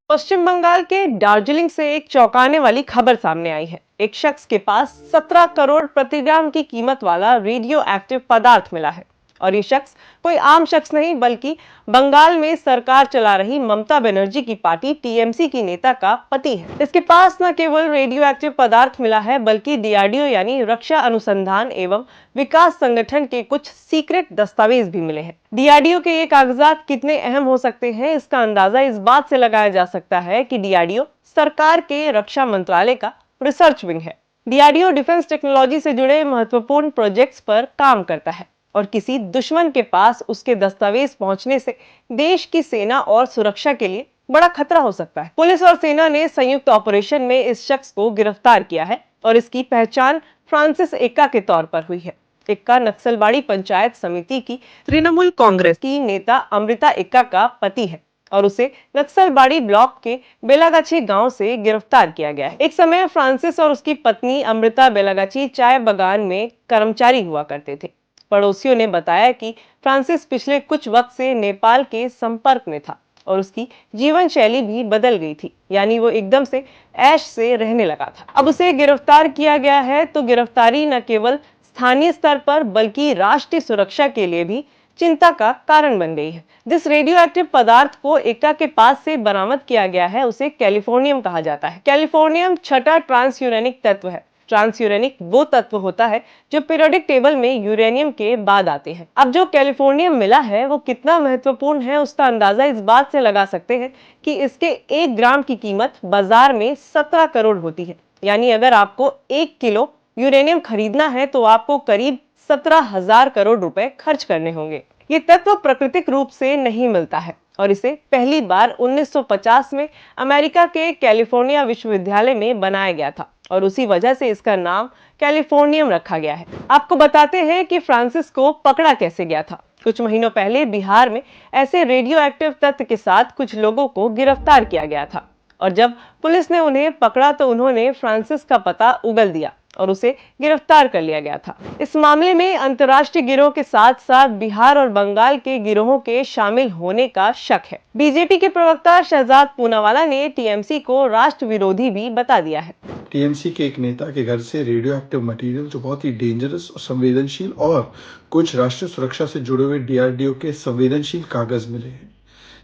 पश्चिम बंगाल के दार्जिलिंग से एक चौंकाने वाली खबर सामने आई है। एक शख्स के पास 17 करोड़ प्रति ग्राम की कीमत वाला रेडियो एक्टिव पदार्थ मिला है। और ये शख्स कोई आम शख्स नहीं बल्कि बंगाल में सरकार चला रही ममता बनर्जी की पार्टी टीएमसी की नेता का पति है। इसके पास न केवल रेडियो एक्टिव पदार्थ मिला है बल्कि डीआरडीओ यानी रक्षा अनुसंधान एवं विकास संगठन के कुछ सीक्रेट दस्तावेज भी मिले हैं। डीआरडीओ के ये कागजात कितने अहम हो सकते हैं, इसका अंदाजा इस बात से लगाया जा सकता है कि डीआरडीओ सरकार के रक्षा मंत्रालय का रिसर्च विंग है। डीआरडीओ डिफेंस टेक्नोलॉजी से जुड़े महत्वपूर्ण प्रोजेक्ट्स पर काम करता है और किसी दुश्मन के पास उसके दस्तावेज पहुंचने से देश की सेना और सुरक्षा के लिए बड़ा खतरा हो सकता है। पुलिस और सेना ने संयुक्त ऑपरेशन में इस शख्स को गिरफ्तार किया है और इसकी पहचान फ्रांसिस एक्का के तौर पर हुई है। एक्का नक्सलबाड़ी पंचायत समिति की तृणमूल कांग्रेस की नेता अमृता एक्का का पति है और उसे नक्सलबाड़ी ब्लॉक के बेलागाछी गांव से गिरफ्तार किया गया है। एक समय फ्रांसिस और उसकी पत्नी अमृता बेलागाछी चाय बागान में कर्मचारी हुआ करते थे। पड़ोसियों ने बताया कि फ्रांसिस पिछले कुछ वक्त से नेपाल के संपर्क में था और उसकी जीवन शैली भी बदल गई थी, यानी वो एकदम से ऐश से रहने लगा था। अब उसे गिरफ्तार किया गया है तो गिरफ्तारी न केवल स्थानीय स्तर पर बल्कि राष्ट्रीय सुरक्षा के लिए भी चिंता का कारण बन गई है। जिस रेडियो एक्टिव पदार्थ को एक्का के पास से बरामद किया गया है उसे कैलिफोर्नियम कहा जाता है। कैलिफोर्नियम छठा ट्रांसयूरेनिक तत्व है। ट्रांसयूरेनिक वो तत्व होता है जो पीरियोडिक टेबल में यूरेनियम के बाद आते हैं। अब जो कैलिफोर्नियम मिला है वो कितना महत्वपूर्ण है उसका अंदाजा इस बात से लगा सकते हैं कि इसके 1 ग्राम की कीमत बाजार में 17 करोड़ होती है। यानी अगर आपको 1 किलो यूरेनियम खरीदना है तो आपको करीब 17,000 करोड़ रुपए खर्च करने होंगे। ये तत्व प्राकृतिक रूप से नहीं मिलता है और इसे पहली बार 1950 में अमेरिका के कैलिफोर्निया विश्वविद्यालय में बनाया गया था और उसी वजह से इसका नाम कैलिफोर्नियम रखा गया है। आपको बताते हैं कि फ्रांसिस को पकड़ा कैसे गया था। कुछ महीनों पहले बिहार में ऐसे रेडियो एक्टिव तत्व के साथ कुछ लोगों को गिरफ्तार किया गया था और जब पुलिस ने उन्हें पकड़ा तो उन्होंने फ्रांसिस का पता उगल दिया और उसे गिरफ्तार कर लिया गया था। इस मामले में अंतर्राष्ट्रीय गिरोह के साथ साथ बिहार और बंगाल के गिरोहों के शामिल होने का शक है। बीजेपी के प्रवक्ता शहजाद पूनावाला ने टीएमसी को राष्ट्र विरोधी भी बता दिया है। टीएमसी के एक नेता के घर से रेडियो एक्टिव मटेरियल जो बहुत ही डेंजरस और संवेदनशील और कुछ राष्ट्रीय सुरक्षा से जुड़े हुए डीआरडीओ के संवेदनशील कागज मिले हैं।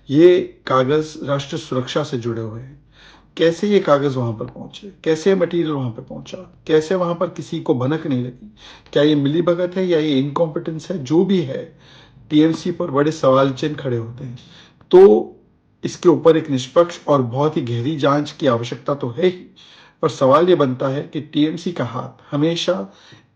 ये कागज राष्ट्रीय सुरक्षा से जुड़े हुए हैं। कैसे ये कागज वहां पर पहुंचे, कैसे मटेरियल वहां पर पहुंचा, कैसे वहां पर किसी को भनक नहीं लगी, क्या ये मिलीभगत है या ये इनकॉम्पिटेंस है, जो भी है टीएमसी पर बड़े सवाल चिन्ह खड़े होते हैं। तो इसके ऊपर एक निष्पक्ष और बहुत ही गहरी जांच की आवश्यकता तो है ही, पर सवाल ये बनता है कि टीएमसी का हाथ हमेशा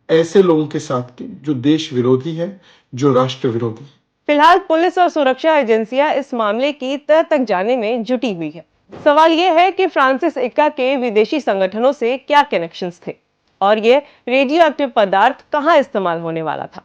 ऐसे लोगों के साथ के जो देश विरोधी है, जो राष्ट्र विरोधी। फिलहाल पुलिस और सुरक्षा एजेंसियां इस मामले की तह तक जाने में जुटी हुई है। सवाल यह है कि फ्रांसिस एक्का के विदेशी संगठनों से क्या कनेक्शंस थे और ये रेडियो एक्टिव पदार्थ कहां इस्तेमाल होने वाला था।